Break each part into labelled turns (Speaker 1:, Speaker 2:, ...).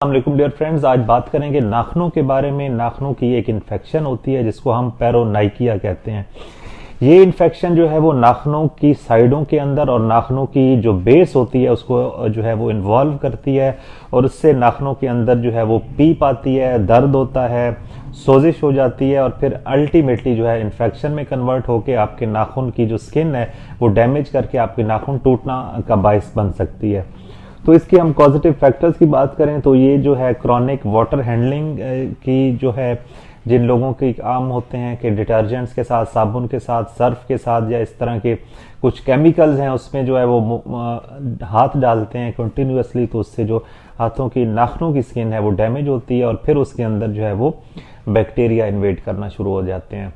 Speaker 1: अस्सलाम dear friends, आज बात करेंगे नाखूनों के बारे में। नाखूनों की एक इन्फेक्शन होती है जिसको हम पेरोनाइकिया कहते हैं। ये इन्फेक्शन जो है वो नाखूनों की साइडों के अंदर और नाखूनों की जो बेस होती है उसको जो है वो इन्वॉल्व करती है और उससे नाखूनों के अंदर जो है वो पीप आती है, दर्द होता है, सोजिश हो जाती है और फिर अल्टीमेटली जो है इन्फेक्शन में कन्वर्ट होकर आपके नाखून की जो स्किन है वो डैमेज करके आपके नाखून टूटना का बायस बन सकती है। तो इसकी हम पॉजिटिव फैक्टर्स की बात करें तो ये जो है क्रॉनिक वाटर हैंडलिंग की जो है जिन लोगों के आम होते हैं कि डिटर्जेंट्स के साथ, साबुन के साथ, सर्फ के साथ या इस तरह के कुछ केमिकल्स हैं उसमें जो है वो हाथ डालते हैं कंटिन्यूअसली, तो उससे जो हाथों की नाखूनों की स्किन है वो डैमेज होती है और फिर उसके अंदर जो है वो बैक्टीरिया इन्वेड करना शुरू हो जाते हैं।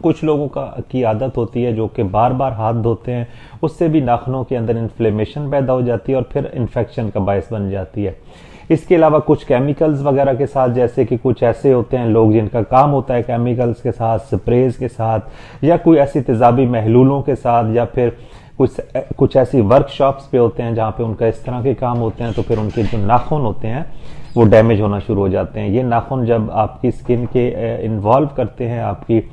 Speaker 1: कुछ लोगों की आदत होती है जो कि बार बार हाथ धोते हैं, उससे भी नाखूनों के अंदर इन्फ्लेमेशन पैदा हो जाती है और फिर इन्फेक्शन का बायस बन जाती है। इसके अलावा कुछ केमिकल्स वगैरह के साथ, जैसे कि कुछ ऐसे होते हैं लोग जिनका काम होता है केमिकल्स के साथ, स्प्रेज के साथ या कोई ऐसी तेजाबी महलूलों के साथ या फिर कुछ ऐसी वर्कशॉप्स पे होते हैं जहाँ पे उनका इस तरह के काम होते हैं, तो फिर उनके जो नाखून होते हैं वो डैमेज होना शुरू हो जाते हैं। ये नाखून जब आपकी स्किन के इन्वॉल्व करते हैं आपकी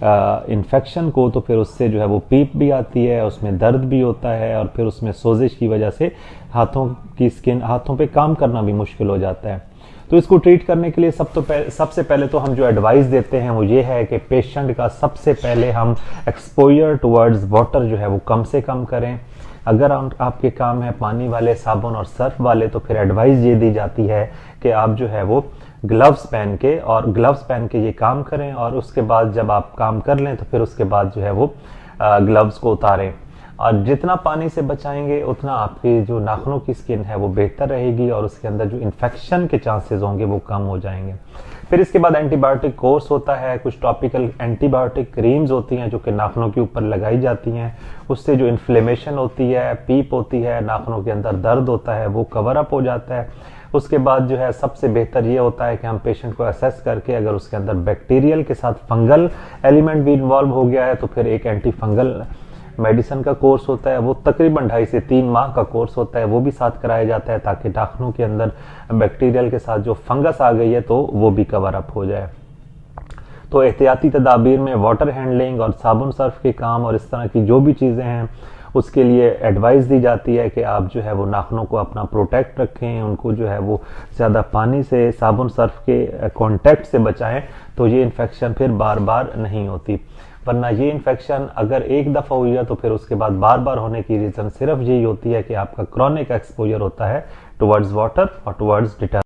Speaker 1: इन्फेक्शन को, तो फिर उससे जो है वो पीप भी आती है, उसमें दर्द भी होता है और फिर उसमें सोजिश की वजह से हाथों पे काम करना भी मुश्किल हो जाता है। तो इसको ट्रीट करने के लिए सबसे पहले तो हम जो एडवाइस देते हैं वो ये है कि पेशेंट का सबसे पहले हम एक्सपोजर टुवर्ड्स वाटर जो है वो कम से कम करें। अगर आपके काम है पानी वाले, साबुन और सर्फ वाले, तो फिर एडवाइस ये दी जाती है कि आप जो है वो ग्लव्स पहन के ये काम करें और उसके बाद जब आप काम कर लें तो फिर उसके बाद जो है वो ग्लव्स को उतारें। और जितना पानी से बचाएंगे उतना आपकी जो नाखूनों की स्किन है वो बेहतर रहेगी और उसके अंदर जो इन्फेक्शन के चांसेस होंगे वो कम हो जाएंगे। फिर इसके बाद एंटीबायोटिक कोर्स होता है, कुछ टॉपिकल एंटीबायोटिक क्रीम्स होती हैं जो कि नाखूनों के ऊपर लगाई जाती हैं। उससे जो इन्फ्लेमेशन होती है, पीप होती है, नाखूनों के अंदर दर्द होता है, वो कवर अप हो जाता है। उसके बाद जो है सबसे बेहतर ये होता है कि हम पेशेंट को असेस करके अगर उसके अंदर बैक्टीरियल के साथ फंगल एलिमेंट भी इन्वॉल्व हो गया है तो फिर एक एंटी फंगल मेडिसिन का कोर्स होता है, वो तकरीबन 2.5 से 3 माह का कोर्स होता है, वो भी साथ कराया जाता है ताकि नाखूनों के अंदर बैक्टीरियल के साथ जो फंगस आ गई है तो वो भी कवर अप हो जाए। तो एहतियाती तदाबीर में वाटर हैंडलिंग और साबुन सर्फ के काम और इस तरह की जो भी चीज़ें हैं उसके लिए एडवाइस दी जाती है कि आप जो है वो नाखूनों को अपना प्रोटेक्ट रखें, उनको जो है वो ज़्यादा पानी से, साबुन सर्फ के कांटेक्ट से बचाएं, तो ये इन्फेक्शन फिर बार बार नहीं होती। वरना ये इन्फेक्शन अगर एक दफ़ा हुई है तो फिर उसके बाद बार बार होने की रीज़न सिर्फ यही होती है कि आपका क्रॉनिक एक्सपोजर होता है टुवर्ड्स वाटर और टुवर्ड्स डिटर्जेंट।